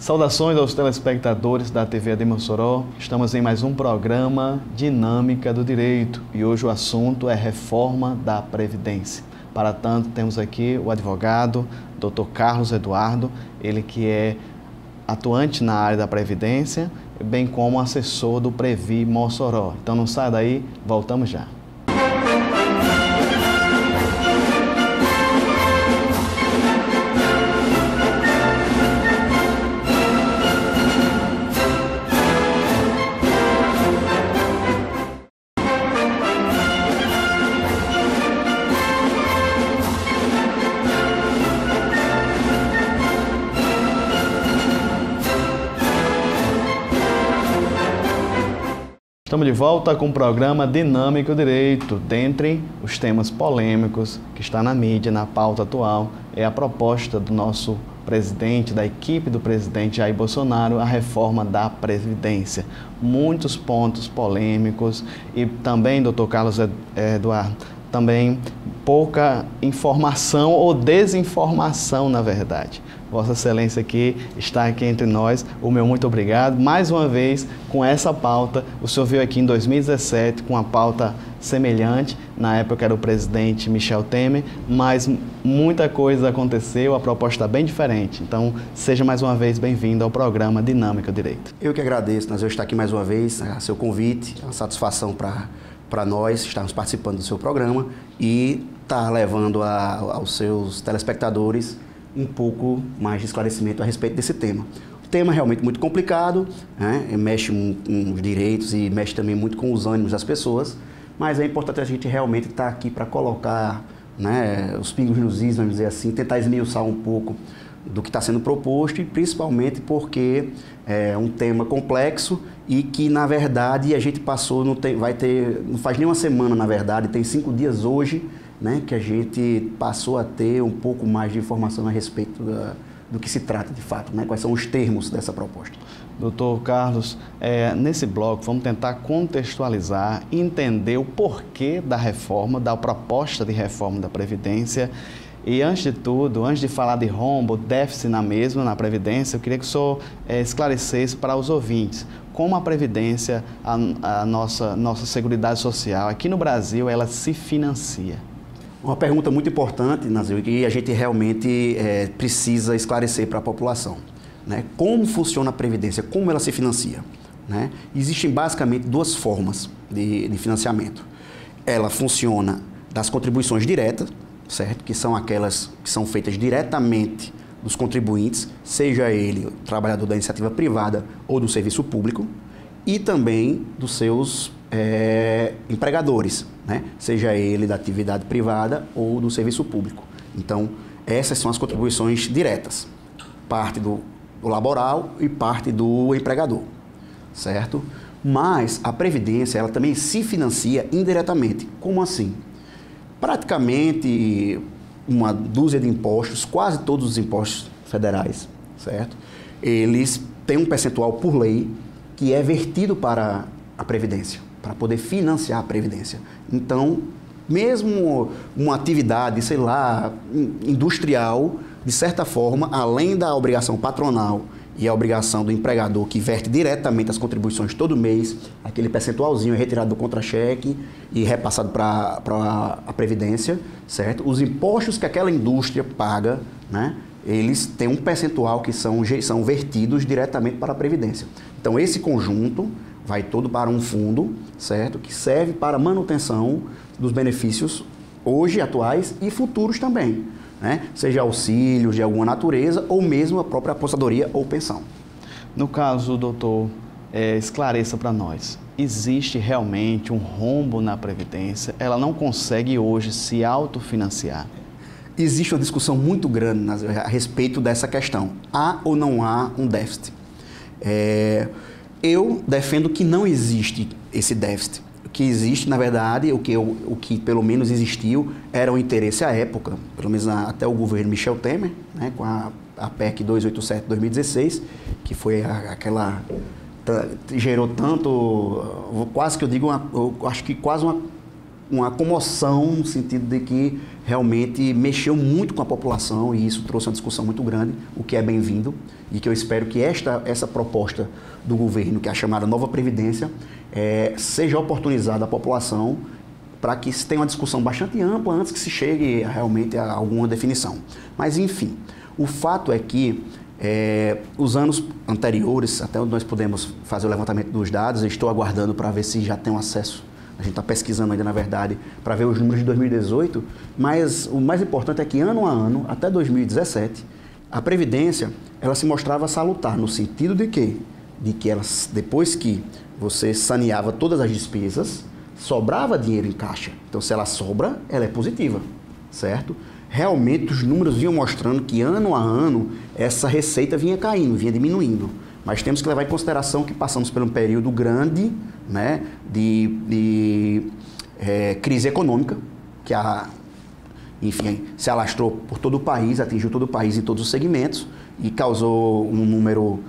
Saudações aos telespectadores da TV AD Mossoró. Estamos em mais um programa Dinâmica do Direito e hoje o assunto é reforma da Previdência. Para tanto, temos aqui o advogado Dr. Carlos Eduardo, ele que é atuante na área da Previdência, bem como assessor do Previ Mossoró. Então não sai daí, voltamos já. Estamos de volta com o programa Dinâmica do Direito. Dentre os temas polêmicos que está na mídia, na pauta atual, é a proposta do nosso presidente, da equipe do presidente Jair Bolsonaro, a reforma da Previdência. Muitos pontos polêmicos e também, doutor Carlos Eduardo, também pouca informação ou desinformação, na verdade. Vossa Excelência está aqui entre nós, o meu muito obrigado. Mais uma vez, com essa pauta, o senhor veio aqui em 2017 com uma pauta semelhante, na época era o presidente Michel Temer, mas muita coisa aconteceu, a proposta está bem diferente. Então, seja mais uma vez bem-vindo ao programa Dinâmica do Direito. Eu que agradeço, nós vamos estar aqui mais uma vez, a seu convite, é uma satisfação para nós estarmos participando do seu programa e estar levando aos seus telespectadores um pouco mais de esclarecimento a respeito desse tema. O tema é realmente muito complicado, né? Mexe com os direitos e mexe também muito com os ânimos das pessoas, mas é importante a gente realmente estar aqui para colocar, né, os pingos nos is, vamos dizer assim, tentar esmiuçar um pouco do que está sendo proposto e principalmente porque é um tema complexo e que, na verdade, a gente passou, não faz nem uma semana, na verdade, tem 5 dias hoje, né, que a gente passou a ter um pouco mais de informação a respeito do que se trata de fato, né, quais são os termos dessa proposta. Doutor Carlos, nesse bloco vamos tentar contextualizar, entender o porquê da reforma, da proposta de reforma da Previdência. E antes de tudo, antes de falar de rombo, déficit na Previdência, eu queria que o senhor esclarecesse para os ouvintes como a Previdência, a nossa Seguridade Social, aqui no Brasil, ela se financia. Uma pergunta muito importante, Nazil, que a gente realmente precisa esclarecer para a população, né? Como funciona a Previdência, como ela se financia, né? Existem basicamente 2 formas de financiamento. Ela funciona das contribuições diretas, certo? Que são aquelas que são feitas diretamente dos contribuintes, seja ele o trabalhador da iniciativa privada ou do serviço público, e também dos seus empregadores, né? Seja ele da atividade privada ou do serviço público. Então, essas são as contribuições diretas, parte do laboral e parte do empregador, certo? Mas a Previdência, ela também se financia indiretamente. Como assim? Praticamente uma dúzia de impostos, quase todos os impostos federais, certo? Eles têm um percentual por lei que é vertido para a Previdência, para poder financiar a Previdência. Então, mesmo uma atividade, sei lá, industrial, de certa forma, além da obrigação patronal e a obrigação do empregador que verte diretamente as contribuições todo mês, aquele percentualzinho é retirado do contra-cheque e repassado para a Previdência, certo? Os impostos que aquela indústria paga, né, eles têm um percentual que são vertidos diretamente para a Previdência. Então, esse conjunto vai todo para um fundo, certo? Que serve para a manutenção dos benefícios hoje atuais e futuros também, né? Seja auxílios de alguma natureza ou mesmo a própria aposentadoria ou pensão. No caso, doutor, esclareça para nós, existe realmente um rombo na Previdência? Ela não consegue hoje se autofinanciar? Existe uma discussão muito grande a respeito dessa questão. Há ou não há um déficit? Eu defendo que não existe esse déficit. O que existe, na verdade, o que pelo menos existiu, era o interesse à época, pelo menos até o governo Michel Temer, né, com a PEC 287 de 2016, que foi aquela... gerou tanto, quase que eu digo, eu acho que quase uma uma comoção no sentido de que realmente mexeu muito com a população e isso trouxe uma discussão muito grande, o que é bem-vindo e que eu espero que essa proposta do governo, que é a chamada Nova Previdência, seja oportunizada à população para que se tenha uma discussão bastante ampla antes que se chegue realmente a alguma definição. Mas, enfim, o fato é que os anos anteriores, até onde nós podemos fazer o levantamento dos dados, eu estou aguardando para ver se já tem um acesso. A gente está pesquisando ainda, na verdade, para ver os números de 2018, mas o mais importante é que, ano a ano, até 2017, a Previdência, ela se mostrava salutar, no sentido de quê? De que ela, depois que você saneava todas as despesas, sobrava dinheiro em caixa. Então, se ela sobra, ela é positiva, certo? Realmente, os números vinham mostrando que, ano a ano, essa receita vinha caindo, vinha diminuindo. Mas temos que levar em consideração que passamos por um período grande, né, de crise econômica, que enfim, se alastrou por todo o país, atingiu todo o país em todos os segmentos e causou um número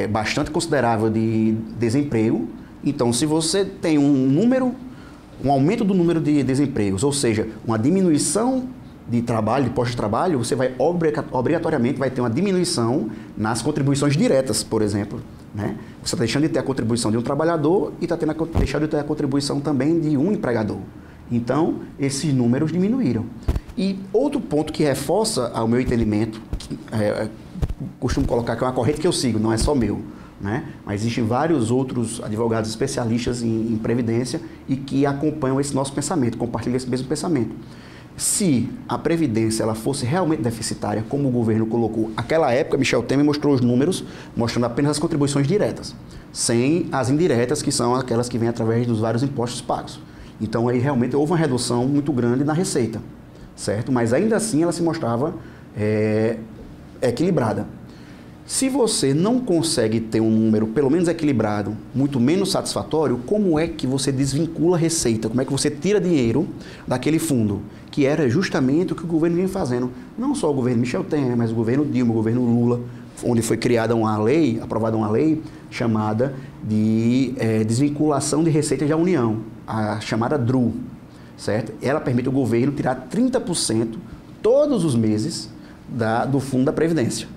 bastante considerável de desemprego. Então, se você tem um aumento do número de desempregos, ou seja, uma diminuição de trabalho, de postos de trabalho, você vai obrigatoriamente vai ter uma diminuição nas contribuições diretas, por exemplo, né? Você está deixando de ter a contribuição de um trabalhador e está deixando de ter a contribuição também de um empregador. Então, esses números diminuíram. E outro ponto que reforça, ao meu entendimento, costumo colocar que é uma corrente que eu sigo, não é só meu, né? Mas existem vários outros advogados especialistas em previdência e que acompanham esse nosso pensamento, compartilham esse mesmo pensamento. Se a Previdência ela fosse realmente deficitária, como o governo colocou, naquela época, Michel Temer mostrou os números, mostrando apenas as contribuições diretas, sem as indiretas, que são aquelas que vêm através dos vários impostos pagos. Então, aí realmente houve uma redução muito grande na receita, certo? Mas ainda assim ela se mostrava equilibrada. Se você não consegue ter um número pelo menos equilibrado, muito menos satisfatório, como é que você desvincula a receita? Como é que você tira dinheiro daquele fundo? Que era justamente o que o governo vinha fazendo. Não só o governo Michel Temer, mas o governo Dilma, o governo Lula, onde foi criada uma lei, aprovada uma lei chamada de desvinculação de receitas da União, a chamada DRU, certo? Ela permite ao governo tirar 30% todos os meses do fundo da Previdência.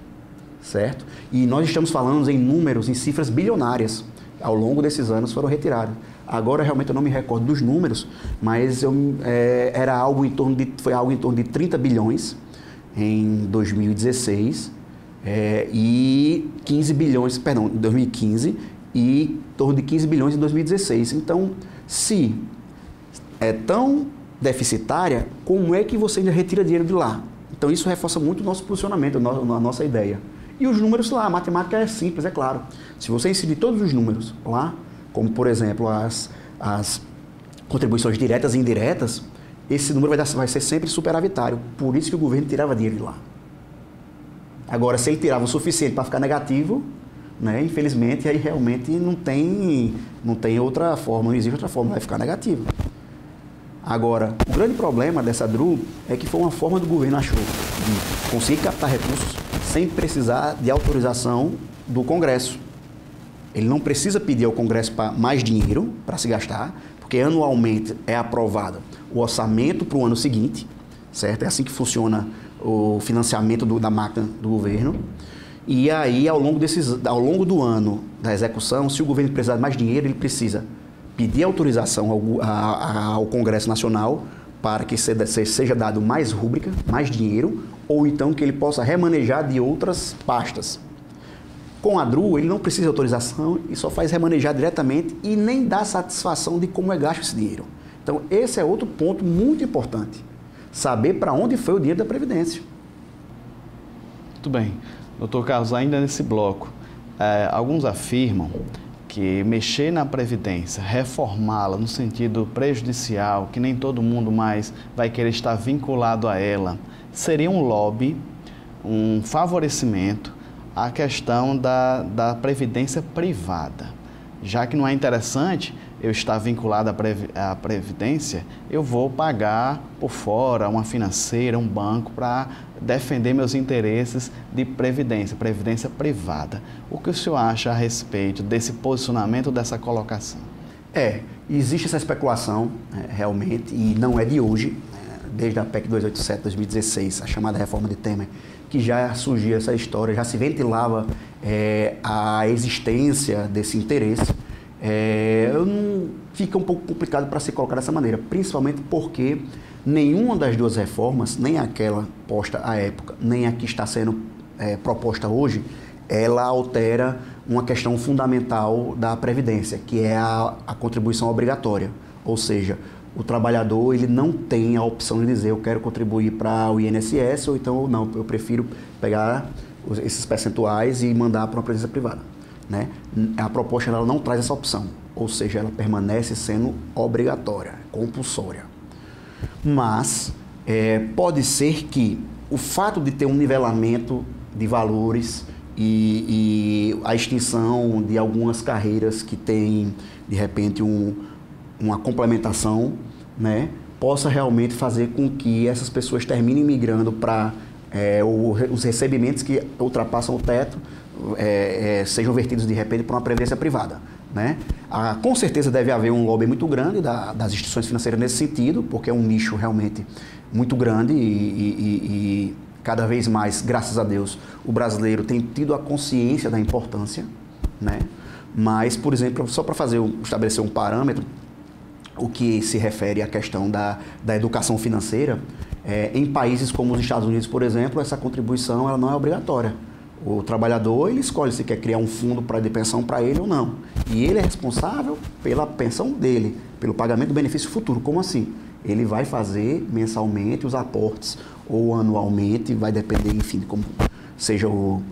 Certo? E nós estamos falando em números, em cifras bilionárias. Ao longo desses anos foram retiradas. Agora, realmente, eu não me recordo dos números, mas foi algo em torno de 30 bilhões em 2016 e 15 bilhões, perdão, em 2015 e em torno de 15 bilhões em 2016. Então, se é tão deficitária, como é que você ainda retira dinheiro de lá? Então, isso reforça muito o nosso posicionamento, a nossa ideia. E os números lá, a matemática é simples, é claro. Se você incidir todos os números lá, como por exemplo as contribuições diretas e indiretas, esse número vai ser sempre superavitário. Por isso que o governo tirava dinheiro de lá. Agora, se ele tirava o suficiente para ficar negativo, né, infelizmente, aí realmente não tem outra forma, não existe outra forma, vai ficar negativo. Agora, o grande problema dessa DRU é que foi uma forma do governo achou de conseguir captar recursos sem precisar de autorização do Congresso. Ele não precisa pedir ao Congresso mais dinheiro para se gastar, porque anualmente é aprovado o orçamento para o ano seguinte, certo? É assim que funciona o financiamento da máquina do governo. E aí, ao longo do ano da execução, se o governo precisar de mais dinheiro, ele precisa pedir autorização ao Congresso Nacional para que seja dado mais rúbrica, mais dinheiro, ou então que ele possa remanejar de outras pastas. Com a DRU, ele não precisa de autorização e só faz remanejar diretamente e nem dá satisfação de como é gasto esse dinheiro. Então, esse é outro ponto muito importante. Saber para onde foi o dinheiro da Previdência. Muito bem. Doutor Carlos, ainda nesse bloco, alguns afirmam que mexer na Previdência, reformá-la no sentido prejudicial, que nem todo mundo mais vai querer estar vinculado a ela, seria um lobby, um favorecimento à questão da previdência privada. Já que não é interessante eu estar vinculado à Previdência, eu vou pagar por fora uma financeira, um banco, para defender meus interesses de previdência privada. O que o senhor acha a respeito desse posicionamento, dessa colocação? Existe essa especulação, realmente, e não é de hoje, desde a PEC 287 de 2016, a chamada reforma de Temer, que já surgia essa história, já se ventilava a existência desse interesse. Fica um pouco complicado para se colocar dessa maneira, principalmente porque nenhuma das duas reformas, nem aquela posta à época, nem a que está sendo proposta hoje, ela altera uma questão fundamental da Previdência, que é a contribuição obrigatória. Ou seja, o trabalhador ele não tem a opção de dizer eu quero contribuir para o INSS ou então não, eu prefiro pegar esses percentuais e mandar para uma previdência privada, né? A proposta ela não traz essa opção, ou seja, ela permanece sendo obrigatória, compulsória. Mas pode ser que o fato de ter um nivelamento de valores e a extinção de algumas carreiras que têm, de repente, uma complementação, né, possa realmente fazer com que essas pessoas terminem migrando para os recebimentos que ultrapassam o teto, sejam vertidos, de repente, para uma previdência privada, né? Com certeza deve haver um lobby muito grande das instituições financeiras nesse sentido, porque é um nicho realmente muito grande e cada vez mais, graças a Deus, o brasileiro tem tido a consciência da importância, né? Mas, por exemplo, só para estabelecer um parâmetro, o que se refere à questão da educação financeira, em países como os Estados Unidos, por exemplo, essa contribuição ela não é obrigatória. O trabalhador ele escolhe se quer criar um fundo de pensão para ele ou não. E ele é responsável pela pensão dele, pelo pagamento do benefício futuro. Como assim? Ele vai fazer mensalmente os aportes ou anualmente, vai depender, enfim, de como seja o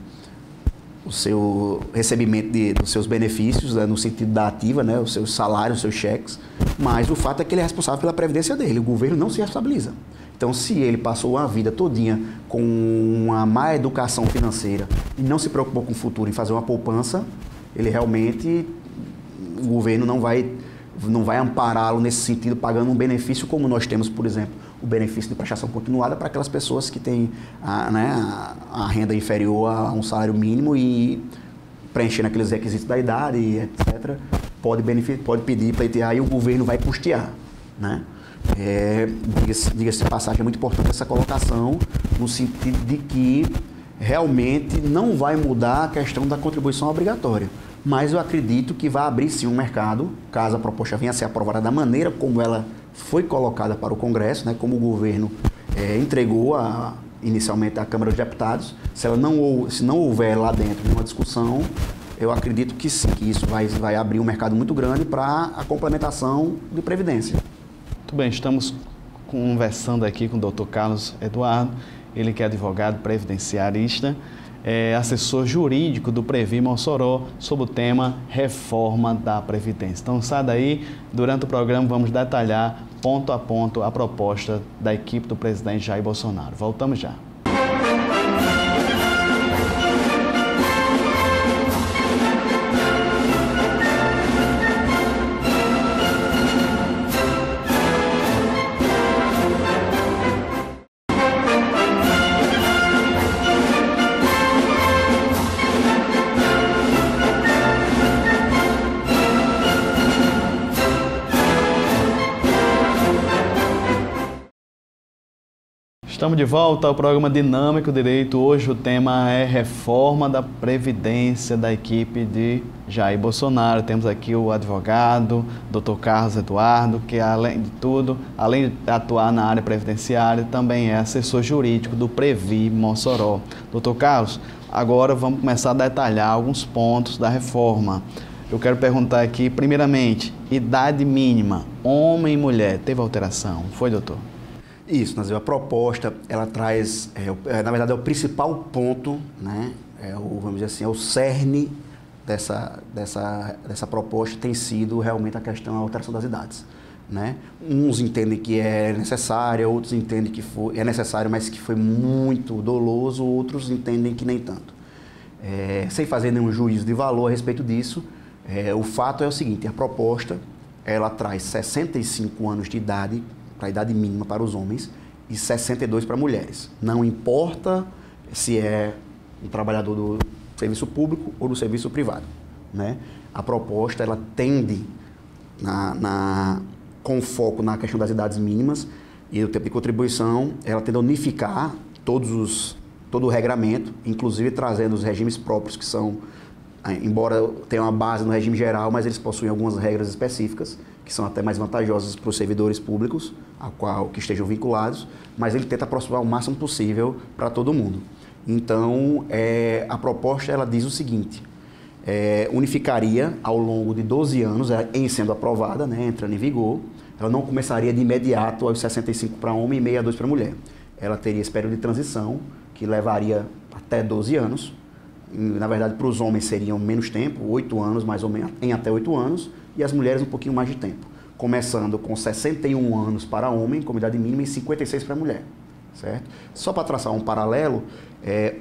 seu recebimento dos seus benefícios, né, no sentido da ativa, né, os seus salários, os seus cheques, mas o fato é que ele é responsável pela previdência dele, o governo não se responsabiliza. Então, se ele passou a vida todinha com uma má educação financeira e não se preocupou com o futuro em fazer uma poupança, ele realmente, o governo não vai ampará-lo nesse sentido, pagando um benefício como nós temos, por exemplo, o benefício de prestação continuada para aquelas pessoas que têm a renda inferior a um salário mínimo e preenchendo aqueles requisitos da idade, etc., pode pedir, pleitear e o governo vai custear, né? Diga-se de passagem, é muito importante essa colocação, no sentido de que realmente não vai mudar a questão da contribuição obrigatória. Mas eu acredito que vai abrir sim um mercado, caso a proposta venha a ser aprovada da maneira como ela foi colocada para o Congresso, né, como o governo entregou inicialmente à Câmara dos Deputados. Se não houver lá dentro uma discussão, eu acredito que sim, que isso vai abrir um mercado muito grande para a complementação de previdência. Muito bem, estamos conversando aqui com o Dr. Carlos Eduardo, ele que é advogado previdenciarista, assessor jurídico do Previ Mossoró, sobre o tema reforma da Previdência. Então sai daí, durante o programa vamos detalhar ponto a ponto a proposta da equipe do presidente Jair Bolsonaro. Voltamos já. Estamos de volta ao programa Dinâmico Direito. Hoje o tema é reforma da Previdência da equipe de Jair Bolsonaro. Temos aqui o advogado, Dr. Carlos Eduardo, que além de tudo, além de atuar na área previdenciária, também é assessor jurídico do Previ Mossoró. Dr. Carlos, agora vamos começar a detalhar alguns pontos da reforma. Eu quero perguntar aqui, primeiramente, idade mínima, homem e mulher, teve alteração? Foi, doutor? Isso, Nazil, a proposta, ela traz, na verdade, é o principal ponto, né? Vamos dizer assim, é o cerne dessa proposta tem sido realmente a questão da alteração das idades, né? Uns entendem que é necessária, outros entendem que é necessário, mas que foi muito doloso, outros entendem que nem tanto. Sem fazer nenhum juízo de valor a respeito disso, o fato é o seguinte, a proposta, ela traz 65 anos de idade, para a idade mínima para os homens, e 62 para mulheres. Não importa se é um trabalhador do serviço público ou do serviço privado, né? A proposta, ela tende com foco na questão das idades mínimas e o tempo de contribuição, ela tende a unificar todo o regramento, inclusive trazendo os regimes próprios que são, embora tenham uma base no regime geral, mas eles possuem algumas regras específicas, que são até mais vantajosas para os servidores públicos, que estejam vinculados, mas ele tenta aproximar o máximo possível para todo mundo. Então, a proposta ela diz o seguinte, unificaria ao longo de 12 anos, em sendo aprovada, né, entrando em vigor, ela não começaria de imediato aos 65 para homem e 62 para mulher. Ela teria esse período de transição, que levaria até 12 anos. Na verdade, para os homens seriam menos tempo, 8 anos, mais ou menos, em até 8 anos, e as mulheres um pouquinho mais de tempo. Começando com 61 anos para homem, como idade mínima, e 56 para mulher. Certo? Só para traçar um paralelo,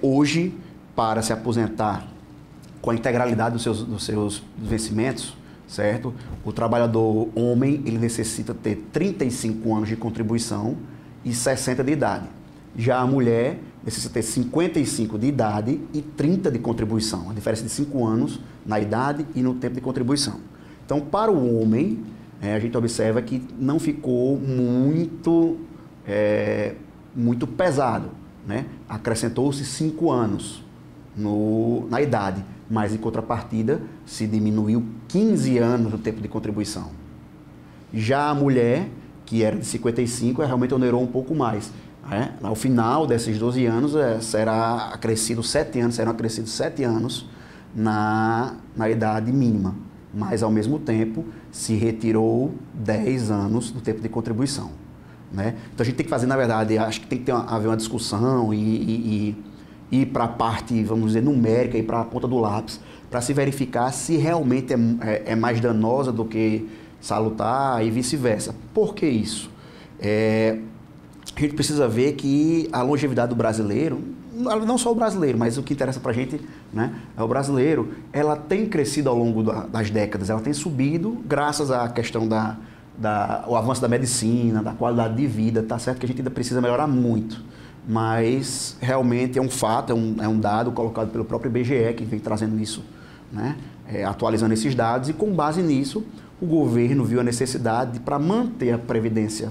hoje, para se aposentar com a integralidade dos seus vencimentos, certo? O trabalhador homem, ele necessita ter 35 anos de contribuição e 60 de idade. Já a mulher necessita ter 55 de idade e 30 de contribuição. A diferença de 5 anos na idade e no tempo de contribuição. Então, para o homem, a gente observa que não ficou muito pesado, né? Acrescentou-se 5 anos na idade, mas em contrapartida se diminuiu 15 anos no tempo de contribuição. Já a mulher, que era de 55, realmente onerou um pouco mais. Ao final desses 12 anos, serão acrescidos 7 anos na idade mínima, mas ao mesmo tempo se retirou 10 anos do tempo de contribuição. Né? Então a gente tem que fazer, na verdade, acho que tem que haver uma discussão e ir para a parte, vamos dizer, numérica, ir para a ponta do lápis, para se verificar se realmente é mais danosa do que salutar e vice-versa. Por que isso? A gente precisa ver que a longevidade do brasileiro, não só o brasileiro, mas o que interessa para a gente, né, é o brasileiro, ela tem crescido ao longo das décadas, ela tem subido graças à questão o avanço da medicina, da qualidade de vida. Tá certo que a gente ainda precisa melhorar muito, mas realmente é um fato, é um dado colocado pelo próprio IBGE, que vem trazendo isso, né, atualizando esses dados, e com base nisso o governo viu a necessidade para manter a previdência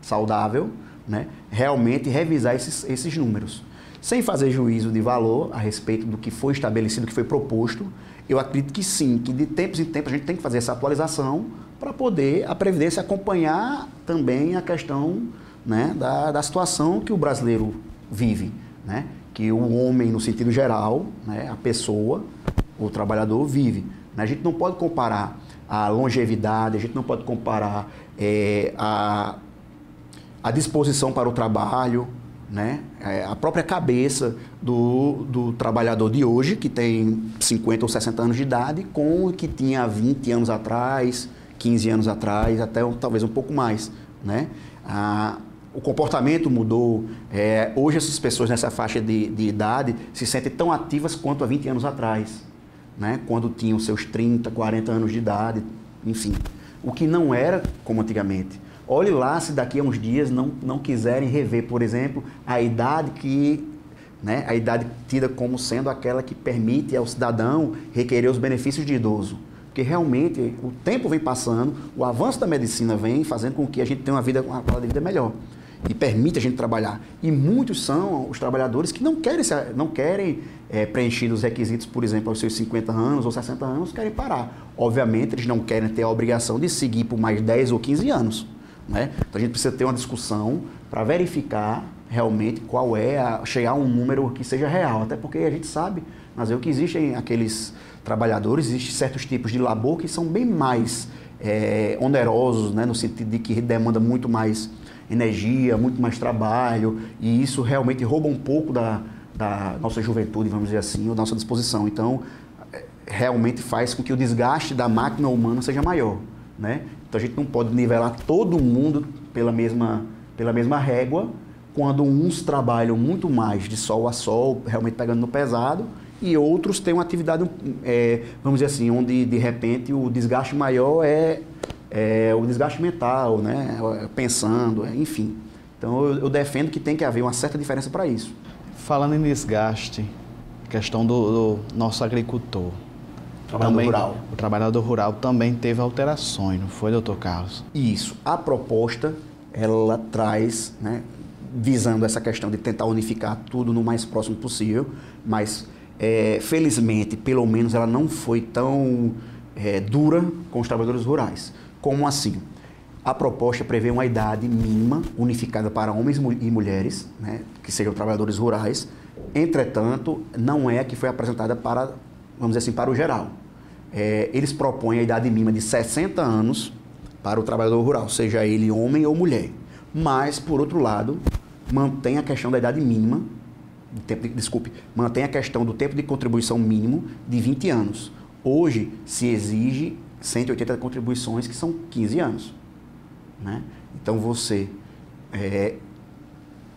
saudável, né, realmente revisar esses números. Sem fazer juízo de valor a respeito do que foi estabelecido, do que foi proposto, eu acredito que sim, que de tempos em tempos a gente tem que fazer essa atualização para poder a Previdência acompanhar também a questão, né, da situação que o brasileiro vive, né, que o homem, no sentido geral, né, a pessoa, o trabalhador vive. A gente não pode comparar a longevidade, a gente não pode comparar a disposição para o trabalho, né? A própria cabeça do trabalhador de hoje, que tem 50 ou 60 anos de idade, com o que tinha 20 anos atrás, 15 anos atrás, até talvez um pouco mais, né? O comportamento mudou. Hoje essas pessoas nessa faixa de idade se sentem tão ativas quanto há 20 anos atrás, né? Quando tinham seus 30, 40 anos de idade, enfim. O que não era como antigamente. Olhe lá se daqui a uns dias não quiserem rever, por exemplo, a idade né, a idade tida como sendo aquela que permite ao cidadão requerer os benefícios de idoso. Porque realmente o tempo vem passando, o avanço da medicina vem fazendo com que a gente tenha uma qualidade de vida melhor e permite a gente trabalhar. E muitos são os trabalhadores que não querem preencher os requisitos, por exemplo, aos seus 50 anos ou 60 anos, querem parar. Obviamente, eles não querem ter a obrigação de seguir por mais 10 ou 15 anos. Né? Então a gente precisa ter uma discussão para verificar realmente qual chegar a um número que seja real, até porque a gente sabe, mas que existem aqueles trabalhadores, existem certos tipos de labor que são bem mais onerosos, né? No sentido de que demanda muito mais energia, muito mais trabalho, e isso realmente rouba um pouco da nossa juventude, vamos dizer assim, ou da nossa disposição. Então realmente faz com que o desgaste da máquina humana seja maior, né? Então a gente não pode nivelar todo mundo pela mesma régua, quando uns trabalham muito mais de sol a sol, realmente pegando no pesado, e outros têm uma atividade, vamos dizer assim, onde de repente o desgaste maior é o desgaste mental, né? Pensando, enfim. Então eu defendo que tem que haver uma certa diferença para isso. Falando em desgaste, questão do nosso agricultor. O trabalhador rural também teve alterações, não foi, doutor Carlos? Isso. A proposta, ela traz, né, visando essa questão de tentar unificar tudo no mais próximo possível, mas felizmente, pelo menos, ela não foi tão dura com os trabalhadores rurais. Como assim? A proposta prevê uma idade mínima unificada para homens e mulheres, né, que sejam trabalhadores rurais. Entretanto, não é a que foi apresentada para, vamos dizer assim, para o geral. Eles propõem a idade mínima de 60 anos para o trabalhador rural, seja ele homem ou mulher. Mas, por outro lado, mantém a questão da idade mínima, mantém a questão do tempo de contribuição mínimo de 20 anos. Hoje se exige 180 contribuições, que são 15 anos. Né? Então você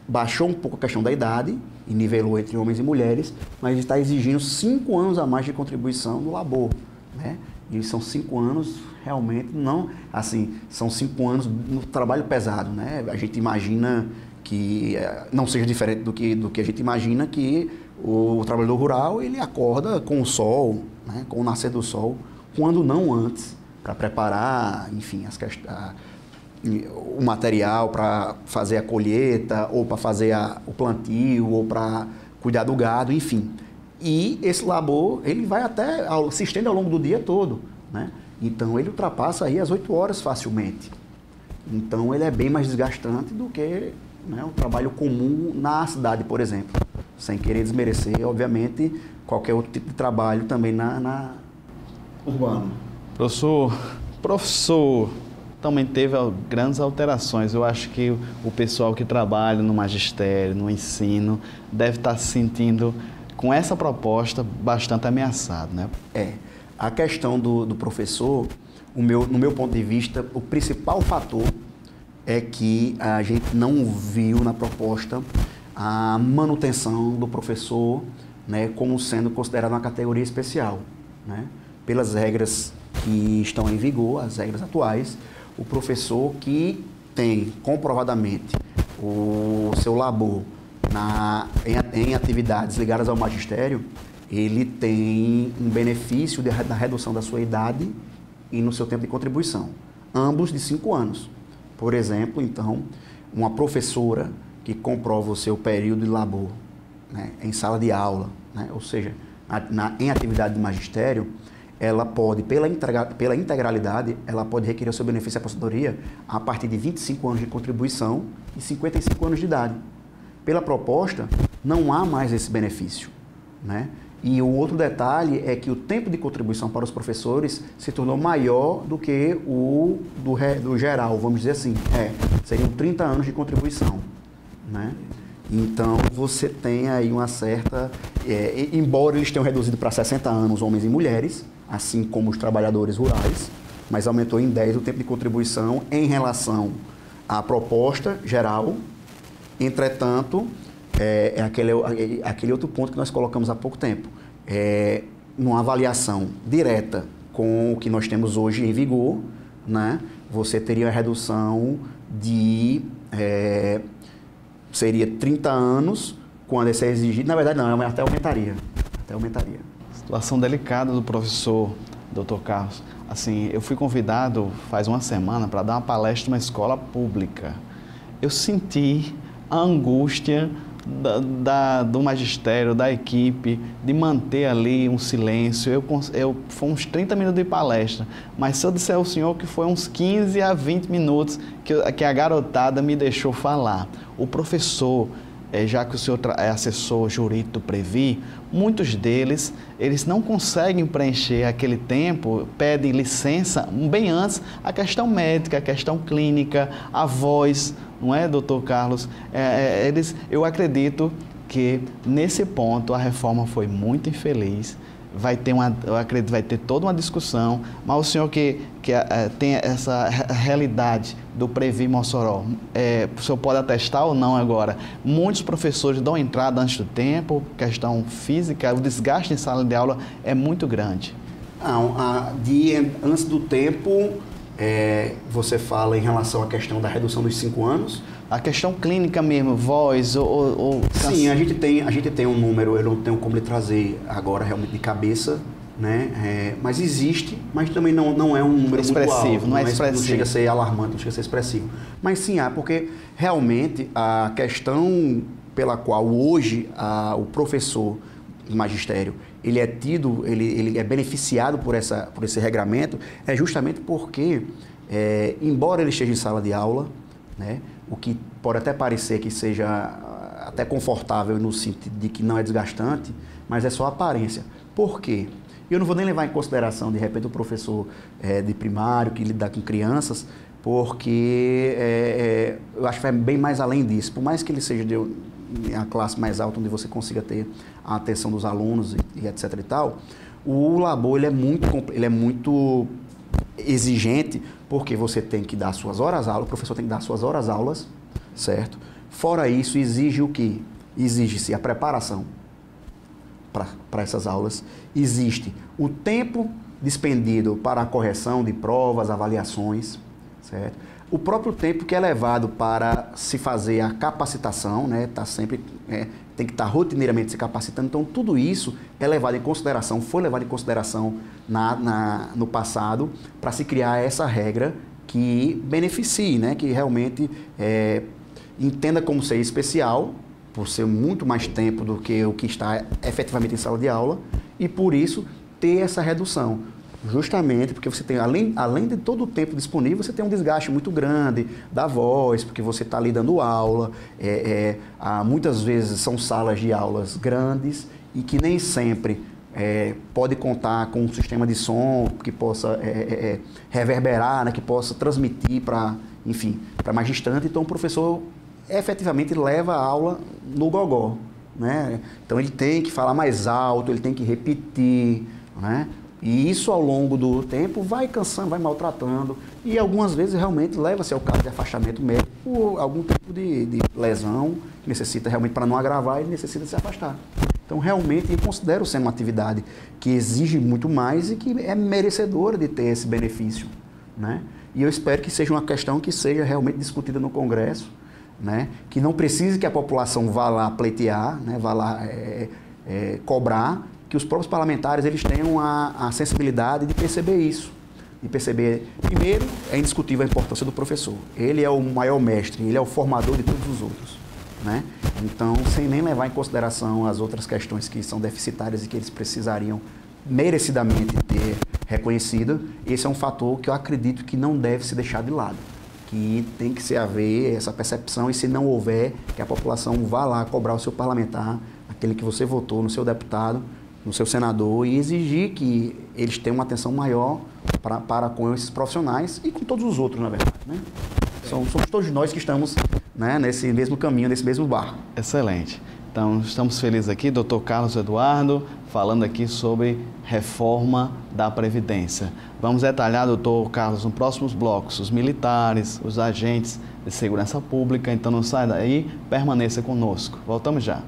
baixou um pouco a questão da idade e nivelou entre homens e mulheres, mas está exigindo 5 anos a mais de contribuição no labor. Né? E são 5 anos realmente não, assim, são 5 anos no trabalho pesado. Né? A gente imagina que não seja diferente do que a gente imagina, que o trabalhador rural ele acorda com o sol, né? Com o nascer do sol, quando não antes, para preparar, enfim, o material para fazer a colheita, ou para fazer o plantio, ou para cuidar do gado, enfim. E esse labor, ele vai se estende ao longo do dia todo, né? Então ele ultrapassa aí as 8 horas facilmente. Então ele é bem mais desgastante do que, né, um trabalho comum na cidade, por exemplo. Sem querer desmerecer, obviamente, qualquer outro tipo de trabalho também na urbano. Professor, também teve grandes alterações. Eu acho que o pessoal que trabalha no magistério, no ensino, deve estar se sentindo, com essa proposta, bastante ameaçado, né? A questão do professor, no meu ponto de vista, o principal fator é que a gente não viu na proposta a manutenção do professor, né, como sendo considerado uma categoria especial. Né? Pelas regras que estão em vigor, as regras atuais, o professor que tem comprovadamente o seu labor em atividades ligadas ao magistério, ele tem um benefício da redução da sua idade e no seu tempo de contribuição, ambos de 5 anos. Por exemplo, então, uma professora que comprova o seu período de labor, né, em sala de aula, né, ou seja, em atividade de magistério, ela pode, pela integralidade, ela pode requerer o seu benefício de aposentadoria a partir de 25 anos de contribuição e 55 anos de idade. Pela proposta, não há mais esse benefício. Né? E o outro detalhe é que o tempo de contribuição para os professores se tornou maior do que o do geral, vamos dizer assim. Seriam 30 anos de contribuição. Né? Então, você tem aí uma certa... embora eles tenham reduzido para 60 anos homens e mulheres, assim como os trabalhadores rurais, mas aumentou em 10 o tempo de contribuição em relação à proposta geral. Entretanto, aquele outro ponto que nós colocamos há pouco tempo. Numa avaliação direta com o que nós temos hoje em vigor, né, você teria a redução de... seria 30 anos, quando esse é exigido. Na verdade, não, até aumentaria. Situação delicada do professor, doutor Carlos. Assim, eu fui convidado faz uma semana para dar uma palestra numa escola pública. Eu senti a angústia do magistério, da equipe, de manter ali um silêncio. Foi uns 30 minutos de palestra, mas se eu disser ao senhor que foi uns 15 a 20 minutos que a garotada me deixou falar. O professor, já que o senhor é assessor jurídico do Previ, muitos deles, eles não conseguem preencher aquele tempo, pedem licença bem antes, a questão médica, a questão clínica, a voz, não é, doutor Carlos? Eu acredito que nesse ponto a reforma foi muito infeliz. Eu acredito que vai ter toda uma discussão, mas o senhor que tem essa realidade do Previ Mossoró, o senhor pode atestar ou não agora, muitos professores dão entrada antes do tempo, questão física, o desgaste em sala de aula é muito grande. Antes do tempo, você fala em relação à questão da redução dos 5 anos? A questão clínica mesmo, voz ou... Sim, a gente tem um número, eu não tenho como lhe trazer agora realmente de cabeça, né? Mas existe, mas também não é um número expressivo, muito alto. Não é expressivo. Não chega a ser alarmante, não chega a ser expressivo. Mas sim há, porque realmente a questão pela qual hoje o professor do magistério ele é tido, ele é beneficiado por esse regramento, é justamente porque, embora ele esteja em sala de aula, né, o que pode até parecer que seja até confortável no sentido de que não é desgastante, mas é só aparência. Por quê? Eu não vou nem levar em consideração, de repente, o professor de primário que lida com crianças, porque eu acho que vai bem mais além disso. Por mais que ele seja a classe mais alta, onde você consiga ter a atenção dos alunos e etc e tal, o labor ele é muito exigente, porque você tem que dar suas horas aula, o professor tem que dar suas horas aulas, certo? Fora isso, exige o quê? Exige-se a preparação para essas aulas, existe o tempo despendido para a correção de provas, avaliações, certo? O próprio tempo que é levado para se fazer a capacitação, né? Tem que estar rotineiramente se capacitando, então tudo isso é levado em consideração, foi levado em consideração no passado para se criar essa regra que beneficie, né? Que realmente entenda como ser especial, por ser muito mais tempo do que o que está efetivamente em sala de aula, e por isso ter essa redução. Justamente porque você tem, além de todo o tempo disponível, você tem um desgaste muito grande da voz, porque você está ali dando aula, muitas vezes são salas de aulas grandes e que nem sempre pode contar com um sistema de som que possa reverberar, né, que possa transmitir para mais distante. Então o professor efetivamente leva a aula no gogó, né? Então ele tem que falar mais alto, ele tem que repetir, né? E isso ao longo do tempo vai cansando, vai maltratando e algumas vezes realmente leva-se ao caso de afastamento médico por algum tipo de lesão que necessita realmente, para não agravar, ele necessita se afastar. Então realmente eu considero sendo uma atividade que exige muito mais e que é merecedora de ter esse benefício, né? E eu espero que seja uma questão que seja realmente discutida no Congresso, né? Que não precise que a população vá lá pleitear, né? Vá lá cobrar, que os próprios parlamentares eles tenham a sensibilidade de perceber isso. De perceber, primeiro, é indiscutível a importância do professor. Ele é o maior mestre, ele é o formador de todos os outros, né? Então, sem nem levar em consideração as outras questões que são deficitárias e que eles precisariam merecidamente ter reconhecido, esse é um fator que eu acredito que não deve se deixar de lado. Que tem que se haver essa percepção, e se não houver, que a população vá lá cobrar o seu parlamentar, aquele que você votou, no seu deputado, no seu senador, e exigir que eles tenham uma atenção maior para com esses profissionais e com todos os outros, na verdade, né? Somos todos nós que estamos, né, nesse mesmo caminho, nesse mesmo barco. Excelente. Então, estamos felizes aqui, doutor Carlos Eduardo, falando aqui sobre reforma da Previdência. Vamos detalhar, doutor Carlos, nos próximos blocos, os militares, os agentes de segurança pública. Então, não sai daí, permaneça conosco. Voltamos já.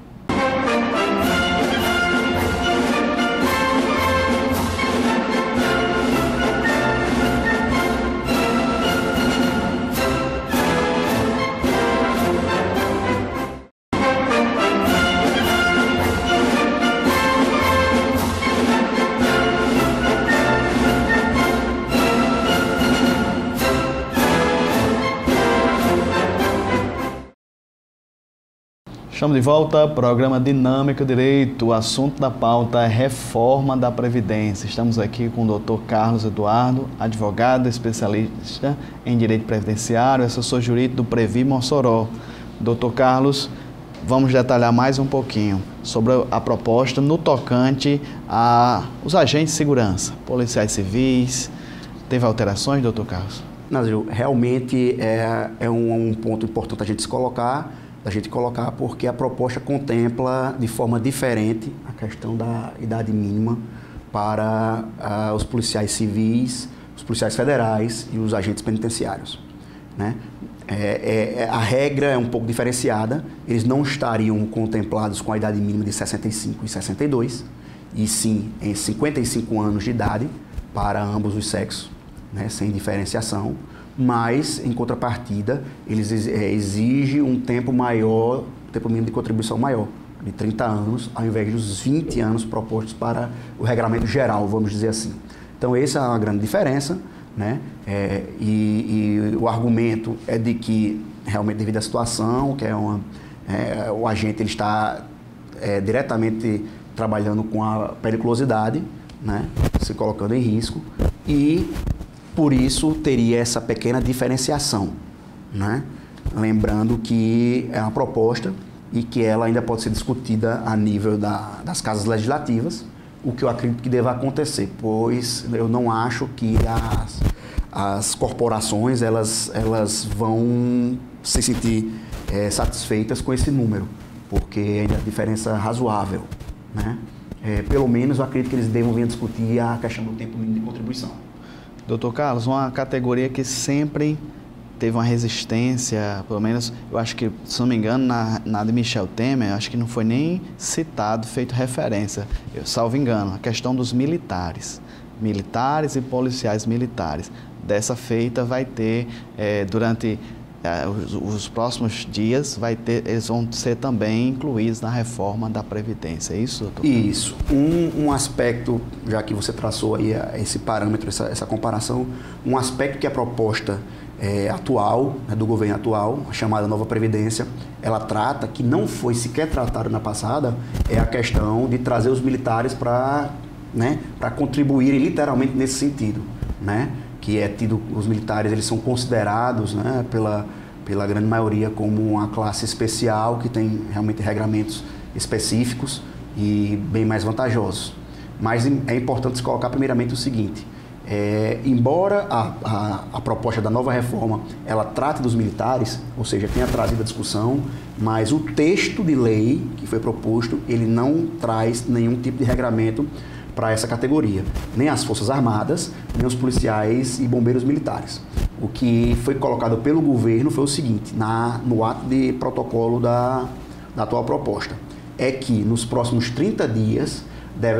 Estamos de volta, programa Dinâmico Direito. O assunto da pauta é reforma da Previdência. Estamos aqui com o doutor Carlos Eduardo, advogado, especialista em Direito Previdenciário, assessor jurídico do Previ Mossoró. Doutor Carlos, vamos detalhar mais um pouquinho sobre a proposta no tocante aos agentes de segurança, policiais civis. Teve alterações, doutor Carlos? Nazil, realmente é um ponto importante a gente colocar, porque a proposta contempla de forma diferente a questão da idade mínima para os policiais civis, os policiais federais e os agentes penitenciários, né? A regra é um pouco diferenciada, eles não estariam contemplados com a idade mínima de 65 e 62, e sim em 55 anos de idade para ambos os sexos, né, sem diferenciação. Mas, em contrapartida, eles exigem um tempo maior, tempo mínimo de contribuição maior, de 30 anos, ao invés dos 20 anos propostos para o regulamento geral, vamos dizer assim. Então, essa é uma grande diferença, né? E o argumento é de que, realmente, devido à situação, que o agente ele está diretamente trabalhando com a periculosidade, né? Se colocando em risco, e, por isso, teria essa pequena diferenciação, né? Lembrando que é uma proposta e que ela ainda pode ser discutida a nível das casas legislativas, o que eu acredito que deva acontecer, pois eu não acho que as corporações elas vão se sentir satisfeitas com esse número, porque ainda é uma diferença razoável, né? Pelo menos eu acredito que eles devam vir discutir a questão do tempo mínimo de contribuição. Doutor Carlos, uma categoria que sempre teve uma resistência, pelo menos, eu acho que, se não me engano, na de Michel Temer, acho que não foi nem citado, feito referência, salvo engano, a questão dos militares e policiais militares. Dessa feita vai ter, durante os próximos dias, eles vão ser também incluídos na reforma da Previdência, é isso, doutor? Isso. Um aspecto, já que você traçou aí esse parâmetro, essa comparação, um aspecto que a proposta atual, né, do governo atual, a chamada Nova Previdência, ela trata, que não foi sequer tratado na passada, é a questão de trazer os militares para contribuírem literalmente nesse sentido, né? Que os militares eles são considerados, né, pela grande maioria como uma classe especial que tem realmente regramentos específicos e bem mais vantajosos. Mas é importante se colocar primeiramente o seguinte: embora a proposta da nova reforma ela trate dos militares, ou seja, tenha trazido a discussão, mas o texto de lei que foi proposto, ele não traz nenhum tipo de regramento para essa categoria, nem as Forças Armadas, nem os policiais e bombeiros militares. O que foi colocado pelo governo foi o seguinte, no ato de protocolo da atual proposta, é que nos próximos 30 dias,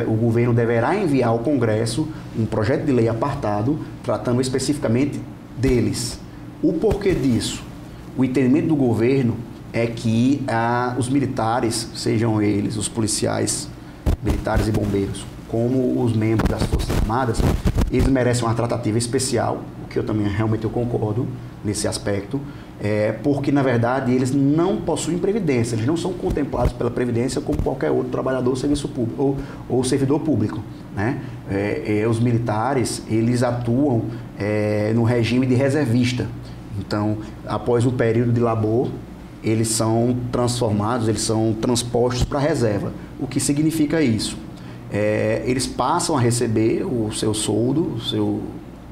o governo deverá enviar ao Congresso um projeto de lei apartado tratando especificamente deles. O porquê disso? O entendimento do governo é que os militares, sejam eles os policiais, militares e bombeiros, como os membros das Forças Armadas, eles merecem uma tratativa especial, o que eu também realmente concordo nesse aspecto, porque, na verdade, eles não possuem previdência, eles não são contemplados pela previdência como qualquer outro trabalhador serviço público, ou servidor público, né? Os militares, eles atuam no regime de reservista. Então, após o período de labor, eles são transformados, eles são transpostos para a reserva. O que significa isso? Eles passam a receber o seu soldo,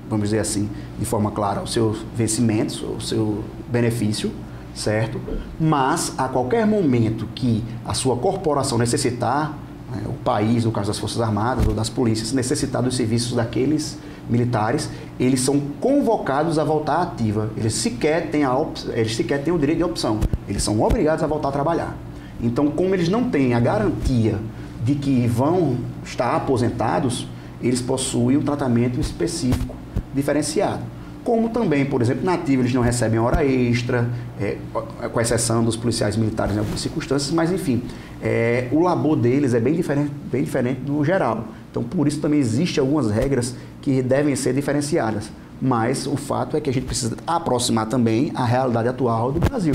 vamos dizer assim, de forma clara, os seus vencimentos, o seu benefício, certo? Mas, a qualquer momento que a sua corporação necessitar, né, o país, no caso das Forças Armadas ou das polícias, necessitar dos serviços daqueles militares, eles são convocados a voltar à ativa. Eles sequer têm o direito de opção. Eles são obrigados a voltar a trabalhar. Então, como eles não têm a garantia de que vão estar aposentados, eles possuem um tratamento específico, diferenciado. Como também, por exemplo, na ativa eles não recebem hora extra, com exceção dos policiais militares em algumas circunstâncias, mas enfim, o labor deles é bem diferente do geral. Então, por isso também existem algumas regras que devem ser diferenciadas. Mas o fato é que a gente precisa aproximar também a realidade atual do Brasil,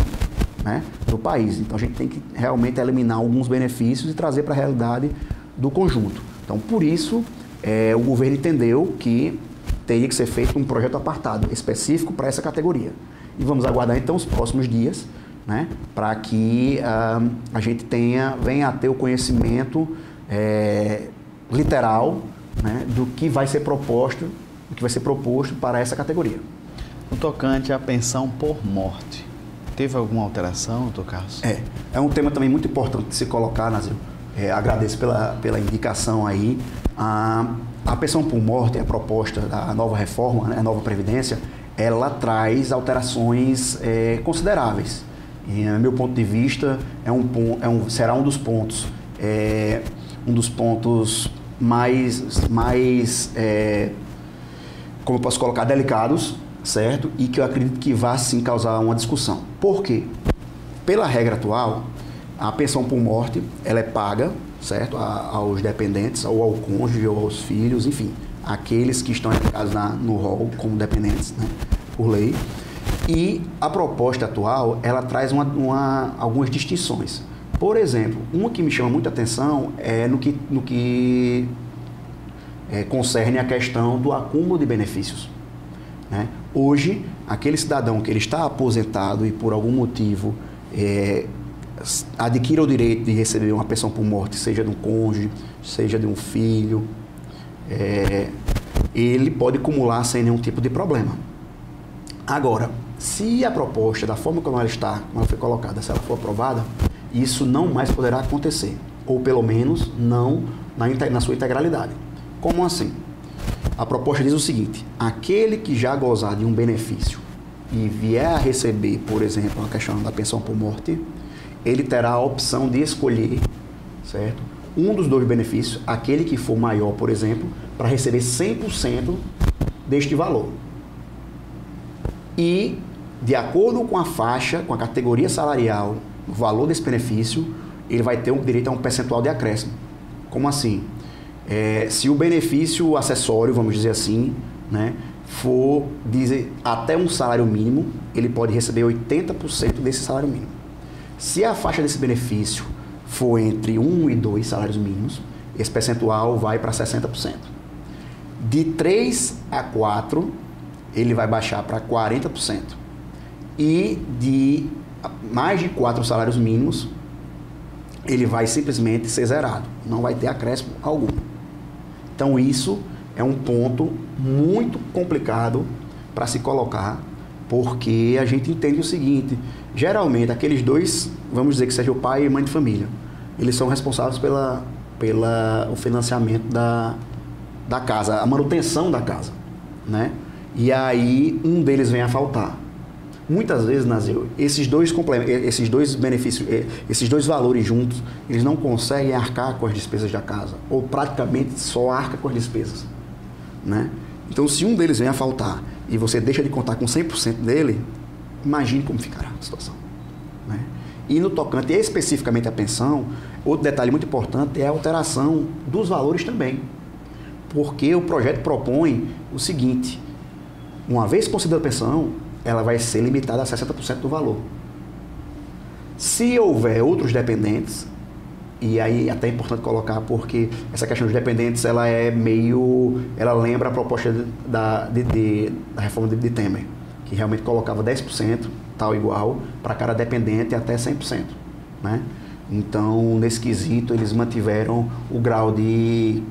né, do país. Então a gente tem que realmente eliminar alguns benefícios e trazer para a realidade do conjunto. Então, por isso, o governo entendeu que teria que ser feito um projeto apartado, específico para essa categoria. E vamos aguardar então os próximos dias, né, para que a gente venha a ter o conhecimento literal, né, do que vai ser proposto para essa categoria. No tocante à pensão por morte, teve alguma alteração, doutor Carlos? É um tema também muito importante de se colocar, Nazil. Agradeço pela indicação aí. A pensão por morte, a proposta da nova reforma, né, a nova Previdência, ela traz alterações consideráveis. E, no meu ponto de vista, será um dos pontos mais como eu posso colocar, delicados, certo? E que eu acredito que vai sim causar uma discussão. Por quê? Pela regra atual, A pensão por morte, ela é paga, certo? Aos dependentes, ou ao cônjuge, ou aos filhos, enfim, aqueles que estão indicados no rol como dependentes, né, por lei. E a proposta atual, ela traz algumas distinções. Por exemplo, uma que me chama muita atenção é no que concerne a questão do acúmulo de benefícios, né? Hoje, aquele cidadão que ele está aposentado e por algum motivo adquire o direito de receber uma pensão por morte, seja de um cônjuge, seja de um filho, ele pode acumular sem nenhum tipo de problema. Agora, se a proposta, da forma como ela está, como ela foi colocada, se ela for aprovada, isso não mais poderá acontecer, ou pelo menos não na sua integralidade. Como assim? A proposta diz o seguinte: aquele que já gozar de um benefício e vier a receber, por exemplo, a questão da pensão por morte, ele terá a opção de escolher, certo, um dos dois benefícios, aquele que for maior, por exemplo, para receber 100% deste valor. E, de acordo com a faixa, com a categoria salarial, o valor desse benefício, ele vai ter um direito a um percentual de acréscimo. Como assim? Se o benefício acessório, vamos dizer assim, né, for até um salário mínimo, ele pode receber 80% desse salário mínimo. Se a faixa desse benefício for entre 1 e 2 salários mínimos, esse percentual vai para 60%. De 3 a 4, ele vai baixar para 40%. E de mais de 4 salários mínimos, ele vai simplesmente ser zerado. Não vai ter acréscimo algum. Então, isso é um ponto muito complicado para se colocar, porque a gente entende o seguinte: geralmente, aqueles dois, vamos dizer que seja o pai e mãe de família, eles são responsáveis pelo financiamento da casa, a manutenção da casa, né? E aí, um deles vem a faltar. Muitas vezes, Nazil, esses dois benefícios, esses dois valores juntos, eles não conseguem arcar com as despesas da casa, ou praticamente só arca com as despesas, né? Então, se um deles vem a faltar e você deixa de contar com 100% dele, imagine como ficará a situação, né? E no tocante especificamente à pensão, outro detalhe muito importante é a alteração dos valores também, porque o projeto propõe o seguinte: uma vez concedida a pensão, ela vai ser limitada a 60% do valor. Se houver outros dependentes, e aí até é importante colocar, porque essa questão dos dependentes, ela lembra a proposta da reforma de Temer, que realmente colocava 10%, tal igual, para cada dependente até 100%, né? Então, nesse quesito, eles mantiveram o grau de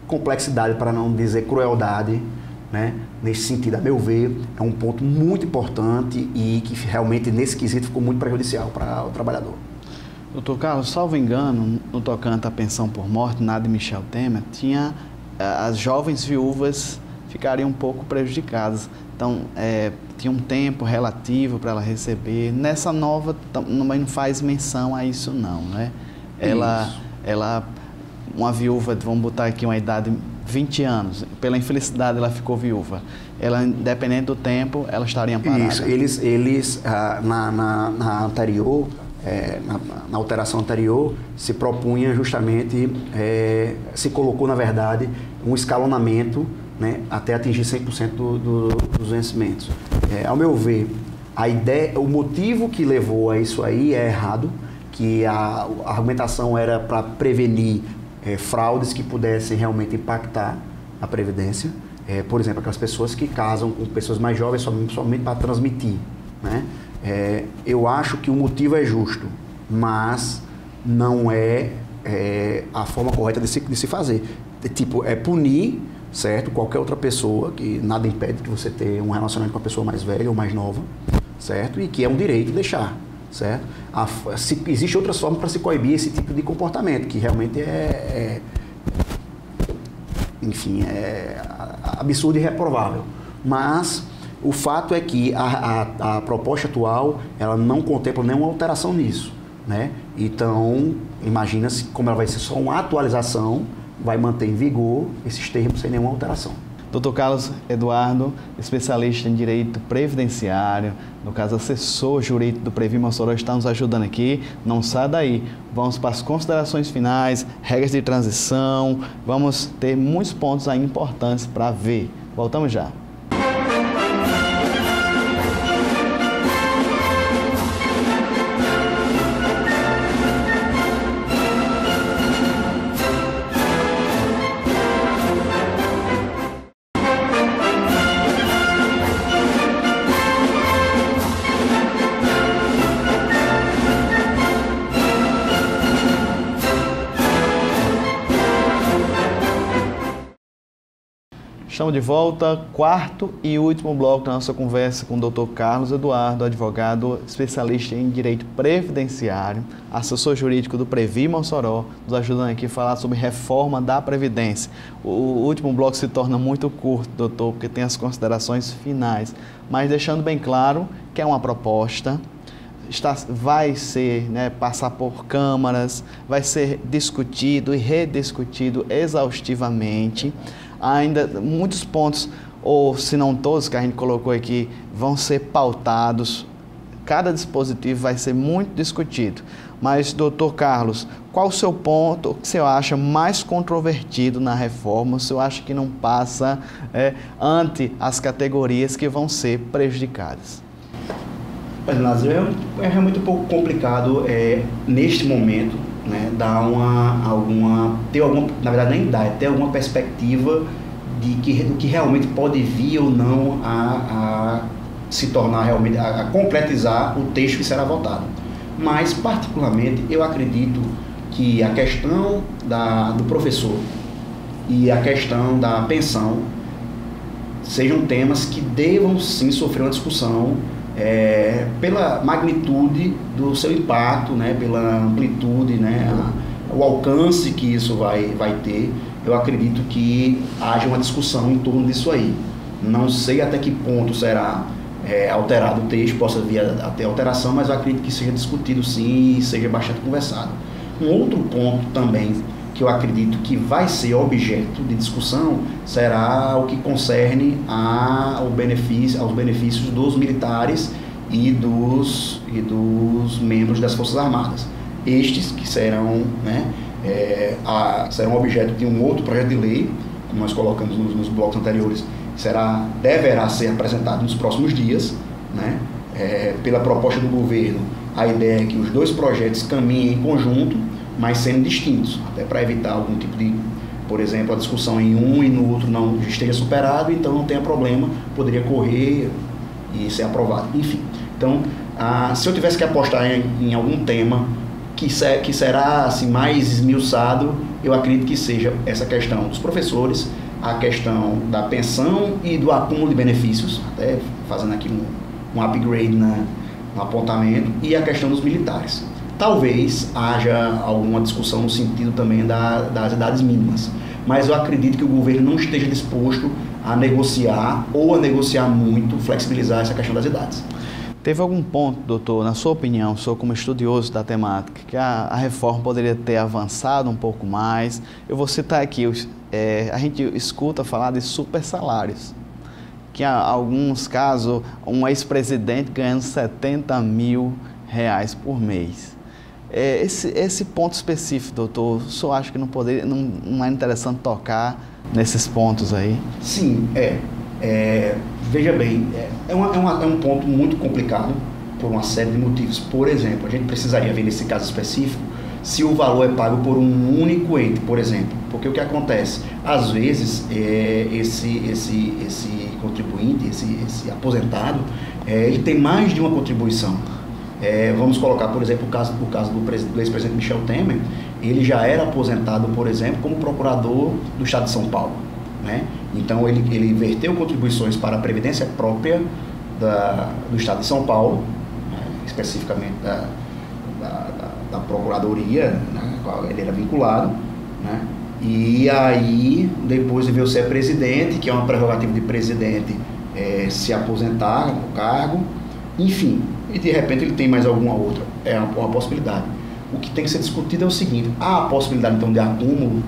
complexidade, para não dizer crueldade, né? Nesse sentido, a meu ver, é um ponto muito importante e que realmente, nesse quesito, ficou muito prejudicial para o trabalhador. Doutor Carlos, salvo engano, no tocante à pensão por morte, na de Michel Temer, as jovens viúvas ficariam um pouco prejudicadas. Então, tinha um tempo relativo para ela receber. Nessa nova, também não faz menção a isso não, né? Uma viúva, vamos botar aqui uma idade 20 anos, pela infelicidade ela ficou viúva. Ela, independente do tempo, ela estaria amparada. Isso, eles na anterior, na alteração anterior, se propunha justamente, se colocou, na verdade, um escalonamento, né, até atingir 100% dos vencimentos. Ao meu ver, a ideia, o motivo que levou a isso aí é errado, que a argumentação era para prevenir fraudes que pudessem realmente impactar a Previdência. Por exemplo, aquelas pessoas que casam com pessoas mais jovens somente para transmitir, né? Eu acho que o motivo é justo, mas não é a forma correta de se fazer. Punir, certo, qualquer outra pessoa, que nada impede que você tenha um relacionamento com uma pessoa mais velha ou mais nova, certo? E que é um direito deixar, certo? Existe outras formas para se coibir esse tipo de comportamento, que realmente enfim, é absurdo e reprovável. Mas o fato é que a proposta atual, ela não contempla nenhuma alteração nisso, né? Então, imagina-se como ela vai ser só uma atualização, vai manter em vigor esses termos sem nenhuma alteração. Dr. Carlos Eduardo, especialista em direito previdenciário, no caso assessor jurídico do Previ Mossoró, está nos ajudando aqui. Não sai daí. Vamos para as considerações finais, regras de transição, vamos ter muitos pontos aí importantes para ver. Voltamos já. Estamos de volta, quarto e último bloco da nossa conversa com o Dr. Carlos Eduardo, advogado especialista em direito previdenciário, assessor jurídico do Previ Mossoró, nos ajudando aqui a falar sobre reforma da Previdência. O último bloco se torna muito curto, doutor, porque tem as considerações finais, mas deixando bem claro que é uma proposta, vai ser, passar por câmaras, vai ser discutido e rediscutido exaustivamente. Ainda muitos pontos, ou se não todos que a gente colocou aqui, vão ser pautados. Cada dispositivo vai ser muito discutido. Mas, doutor Carlos, qual o seu ponto que você acha mais controvertido na reforma? O senhor acha que não passa ante as categorias que vão ser prejudicadas? É realmente um pouco complicado neste momento, dar na verdade nem dá, ter alguma perspectiva do que realmente pode vir ou não a se tornar realmente, a concretizar o texto que será votado. Mas, particularmente, eu acredito que a questão do professor e a questão da pensão sejam temas que devam sim sofrer uma discussão pela magnitude do seu impacto, pela amplitude, o alcance que isso vai ter. Eu acredito que haja uma discussão em torno disso aí. Não sei até que ponto será alterado o texto, possa vir até alteração, mas eu acredito que seja discutido sim e seja bastante conversado. Um outro ponto também que eu acredito que vai ser objeto de discussão será o que concerne aos benefícios dos militares e dos membros das Forças Armadas. Estes que serão, serão objeto de um outro projeto de lei, como nós colocamos nos blocos anteriores, deverá ser apresentado nos próximos dias, pela proposta do governo. A ideia é que os dois projetos caminhem em conjunto, mas sendo distintos, até para evitar algum tipo de, por exemplo, a discussão em um e no outro não esteja superado, então não tenha problema, poderia correr e ser aprovado. Enfim, então, se eu tivesse que apostar em algum tema que será assim, mais esmiuçado, eu acredito que seja essa questão dos professores, a questão da pensão e do acúmulo de benefícios, até fazendo aqui um upgrade no apontamento, e a questão dos militares. Talvez haja alguma discussão no sentido também das idades mínimas, mas eu acredito que o governo não esteja disposto a negociar ou a negociar muito, flexibilizar essa questão das idades. Teve algum ponto, doutor, na sua opinião, o senhor como estudioso da temática, que a reforma poderia ter avançado um pouco mais? Eu vou citar aqui, a gente escuta falar de super salários, que em alguns casos, um ex-presidente ganhando R$70 mil por mês. Esse ponto específico, doutor, o senhor acha que não é interessante tocar nesses pontos aí? Sim, veja bem, é um ponto muito complicado por uma série de motivos. Por exemplo, a gente precisaria ver nesse caso específico se o valor é pago por um único ente, por exemplo. Porque o que acontece? Às vezes, esse contribuinte, esse aposentado, ele tem mais de uma contribuição. Vamos colocar, por exemplo, o caso do ex-presidente Michel Temer. Ele já era aposentado, por exemplo, como procurador do Estado de São Paulo, Então, ele inverteu contribuições para a Previdência própria do Estado de São Paulo, especificamente da Procuradoria, a qual ele era vinculado, E aí, depois de ver ser presidente, que é uma prerrogativa de presidente se aposentar no cargo, enfim, e de repente ele tem mais alguma outra, uma possibilidade. O que tem que ser discutido é o seguinte: há a possibilidade então de acúmulo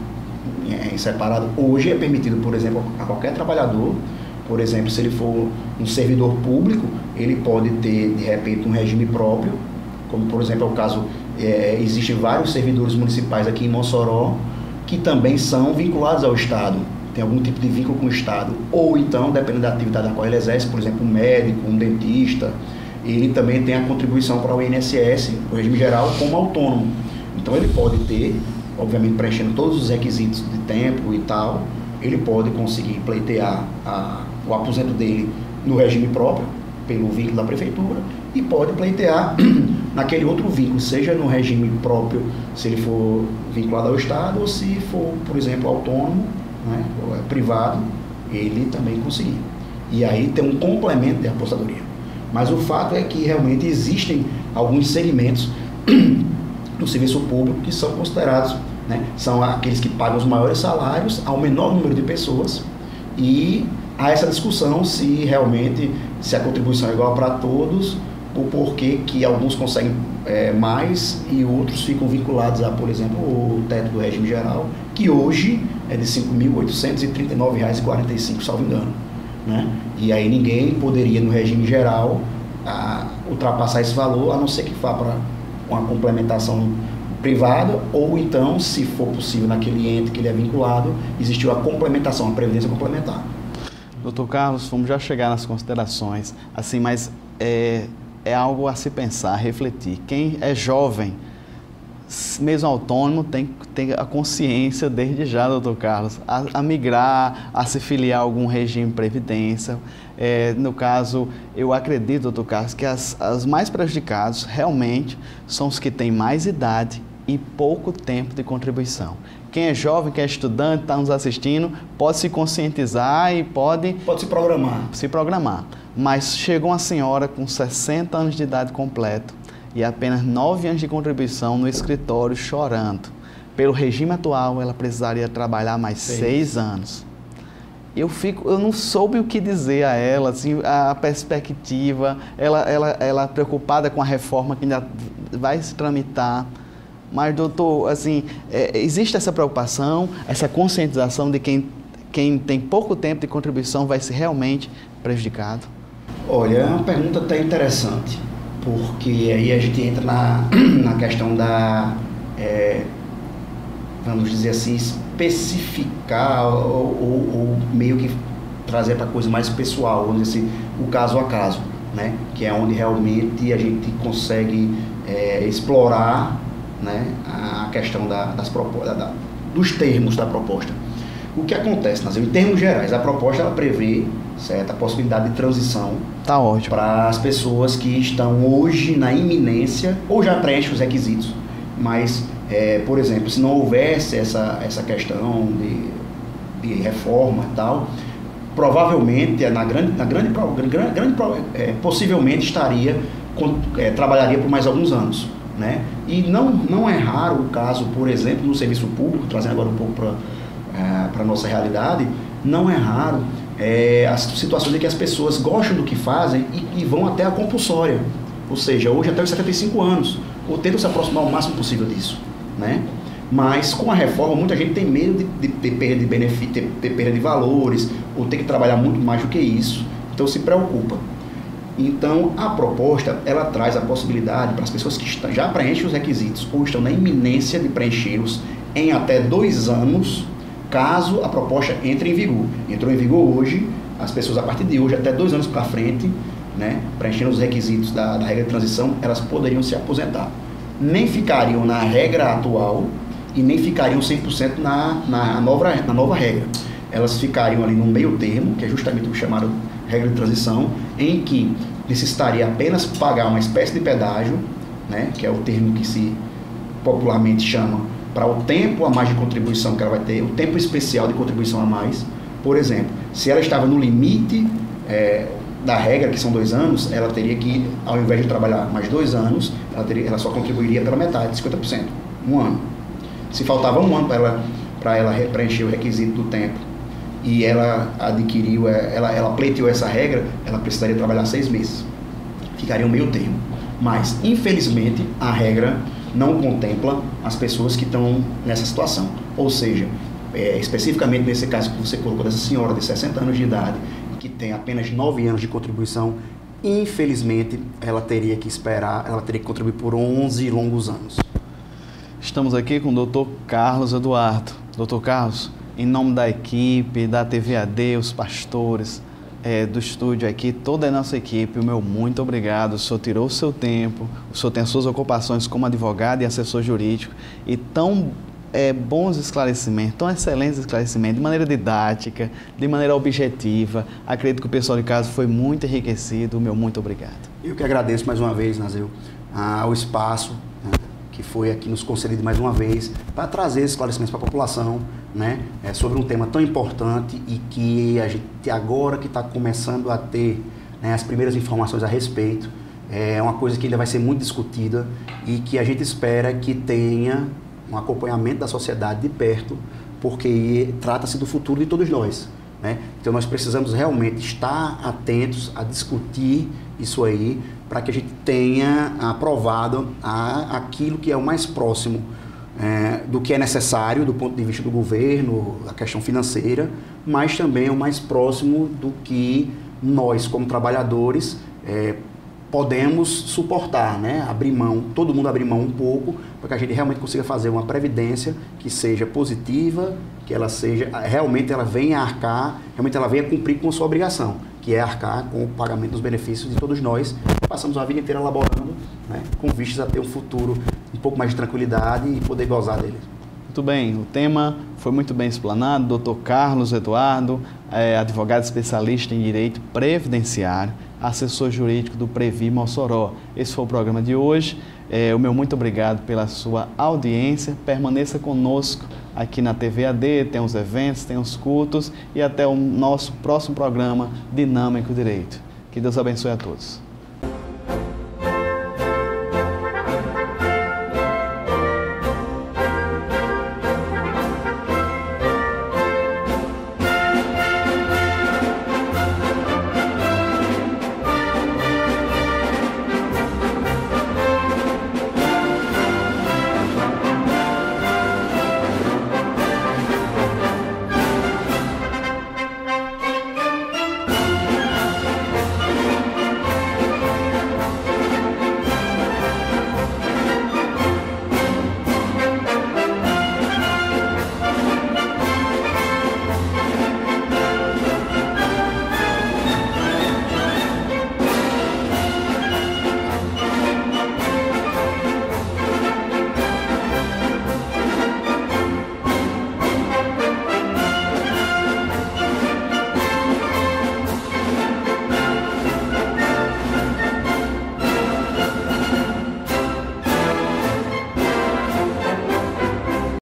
em separado. Hoje é permitido, por exemplo, a qualquer trabalhador, por exemplo, se ele for um servidor público, ele pode ter, de repente, um regime próprio, como, por exemplo, é o caso, existem vários servidores municipais aqui em Mossoró, que também são vinculados ao Estado, tem algum tipo de vínculo com o Estado, ou então, dependendo da atividade da qual ele exerce, por exemplo, um médico, um dentista, ele também tem a contribuição para o INSS, o regime geral, como autônomo. Então ele pode ter, obviamente preenchendo todos os requisitos de tempo e tal, ele pode conseguir pleitear o aposento dele no regime próprio, pelo vínculo da prefeitura, e pode pleitear naquele outro vínculo, seja no regime próprio, se ele for vinculado ao Estado, ou se for, por exemplo, autônomo, né, ou privado, ele também conseguir. E aí tem um complemento de aposentadoria. Mas o fato é que realmente existem alguns segmentos no serviço público que são considerados, né, são aqueles que pagam os maiores salários ao menor número de pessoas, e há essa discussão se realmente, se a contribuição é igual para todos, o porquê que alguns conseguem mais e outros ficam vinculados a, por exemplo, o teto do regime geral, que hoje é de R$ 5.839,45, salvo engano, né? E aí ninguém poderia, no regime geral, ultrapassar esse valor, a não ser que vá para uma complementação privada, ou então, se for possível, naquele ente que ele é vinculado, existiu a complementação, a previdência complementar. Doutor Carlos, vamos já chegar nas considerações, assim, mas é algo a se pensar, a refletir. Quem é jovem, mesmo autônomo, tem a consciência desde já, doutor Carlos, a migrar, a se filiar a algum regime de previdência. No caso, eu acredito, doutor Carlos, que os mais prejudicados realmente são os que têm mais idade e pouco tempo de contribuição. Quem é jovem, quem é estudante, está nos assistindo, pode se conscientizar e pode se programar. Mas chegou uma senhora com 60 anos de idade completo e apenas 9 anos de contribuição no escritório chorando. Pelo regime atual, ela precisaria trabalhar mais 6 anos. Eu não soube o que dizer a ela, assim, a perspectiva, ela preocupada com a reforma que ainda vai se tramitar. Mas, doutor, assim, existe essa preocupação, essa conscientização de quem tem pouco tempo de contribuição vai ser realmente prejudicado? Olha, é uma pergunta até interessante, porque aí a gente entra na questão da, vamos dizer assim, especificar ou meio que trazer para coisa mais pessoal, vamos dizer assim, o caso a caso, né? Que é onde realmente a gente consegue explorar, né, a questão dos termos da proposta. O que acontece, Nazil? Em termos gerais, a proposta ela prevê, certo, a possibilidade de transição para as pessoas que estão hoje na iminência ou já preenchem os requisitos, mas, por exemplo, se não houvesse essa questão de reforma e tal, provavelmente, possivelmente trabalharia por mais alguns anos, né? E não é raro o caso, por exemplo, no serviço público, trazendo agora um pouco para a nossa realidade, não é raro as situações em que as pessoas gostam do que fazem e vão até a compulsória, ou seja, hoje até os 75 anos, ou tentam se aproximar o máximo possível disso, né? Mas com a reforma, muita gente tem medo de ter perda de benefício, ter perda de valores, ou ter que trabalhar muito mais do que isso, então se preocupa. Então, a proposta, ela traz a possibilidade para as pessoas que já preenchem os requisitos ou estão na iminência de preenchê-los em até 2 anos, caso a proposta entre em vigor. Entrou em vigor hoje, as pessoas a partir de hoje, até 2 anos para frente, né, preenchendo os requisitos da regra de transição, elas poderiam se aposentar. Nem ficariam na regra atual e nem ficariam 100% na nova regra. Elas ficariam ali no meio termo, que é justamente o chamado regra de transição, em que necessitaria apenas pagar uma espécie de pedágio, né, que é o termo que se popularmente chama para o tempo a mais de contribuição que ela vai ter, o tempo especial de contribuição a mais. Por exemplo, se ela estava no limite da regra, que são 2 anos, ela teria que, ao invés de trabalhar mais 2 anos, ela só contribuiria pela metade, 50%, 1 ano. Se faltava 1 ano para ela preencher o requisito do tempo, e ela adquiriu, ela pleiteou essa regra, ela precisaria trabalhar 6 meses. Ficaria um meio termo. Mas, infelizmente, a regra não contempla as pessoas que estão nessa situação. Ou seja, especificamente nesse caso que você colocou dessa senhora de 60 anos de idade, que tem apenas 9 anos de contribuição, infelizmente ela teria que esperar, ela teria que contribuir por 11 longos anos. Estamos aqui com o Dr. Carlos Eduardo. Dr. Carlos, em nome da equipe, da TVAD, os pastores do estúdio aqui, toda a nossa equipe, o meu muito obrigado. O senhor tirou o seu tempo, o senhor tem as suas ocupações como advogado e assessor jurídico e tão bons esclarecimentos, tão excelentes esclarecimentos, de maneira didática, de maneira objetiva. Acredito que o pessoal de casa foi muito enriquecido. O meu muito obrigado. Eu que agradeço mais uma vez, Nazil, ao espaço que foi aqui nos concedido mais uma vez para trazer esclarecimentos para a população, né, sobre um tema tão importante e que a gente agora que está começando a ter, né, as primeiras informações a respeito. É uma coisa que ainda vai ser muito discutida e que a gente espera que tenha um acompanhamento da sociedade de perto, porque trata-se do futuro de todos nós, né? Então nós precisamos realmente estar atentos a discutir isso aí, para que a gente tenha aprovado aquilo que é o mais próximo do que é necessário do ponto de vista do governo, da questão financeira, mas também o mais próximo do que nós, como trabalhadores, podemos suportar, né? Abrir mão, todo mundo abrir mão um pouco, para que a gente realmente consiga fazer uma previdência que seja positiva, que ela seja, realmente ela venha arcar, realmente ela venha cumprir com a sua obrigação, que é arcar com o pagamento dos benefícios de todos nós, que passamos a vida inteira laborando, né, com vistas a ter um futuro um pouco mais de tranquilidade e poder gozar dele. Muito bem, o tema foi muito bem explanado. Dr. Carlos Eduardo, advogado especialista em direito previdenciário, assessor jurídico do Previ Mossoró. Esse foi o programa de hoje. O meu muito obrigado pela sua audiência. Permaneça conosco aqui na TVAD, tem os eventos, tem os cultos e até o nosso próximo programa Dinâmico Direito. Que Deus abençoe a todos.